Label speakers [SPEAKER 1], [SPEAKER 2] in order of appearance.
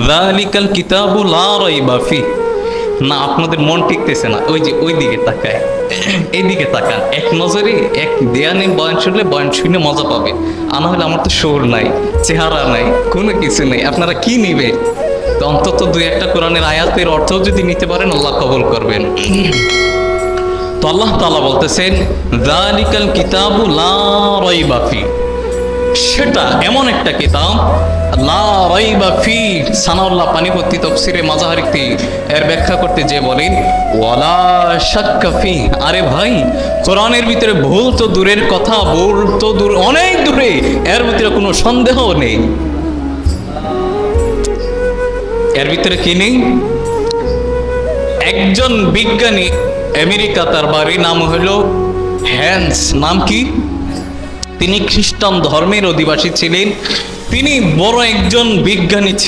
[SPEAKER 1] যালিকাল কিতাবু লা রাইবা ফি। না, আপনাদের মন টিকতেছে না, ওই যে ওই দিকে তাকায়, এইদিকে তাকান, এক নজরে এক দেয়ানে বয়ান শুনলে বয়ান শুনে মজা পাবে। না হলে আমার তো শোর নাই, চেহারা নাই, কোনো কিছু নেই, আপনারা কি নিবে? তো অন্তত দুই একটা কোরআনের আয়াতের অর্থ যদি নিতে পারেন আল্লাহ কবুল করবেন। তো আল্লাহ তাআলা বলতেছেন যালিকাল কিতাবু লা রাইবা ফি, সেটা এমন একটা কিতাব লা রাইবা ফি। সানাউল্লাহ পানিপতি তাফসীরে মাজাহারিতে এর ব্যাখ্যা করতে যে বলেন ওয়ালা শাক্কা ফি। আরে ভাই, কোরআনের ভিতরে ভুল তো দূরের কথা, ভুল তো দূর, অনেক দূরে, এর ভিতরে কোনো সন্দেহ নেই। এর ভিতরে কি নেই? একজন বিজ্ঞানী আমেরিকা, তার বাড়ি, নাম হলো হ্যান্স। নাম কি? তিনি খ্রিস্টান ধর্মের অধিবাসী ছিলেন। তিনি বড় একজন বিজ্ঞানী ছিলেন।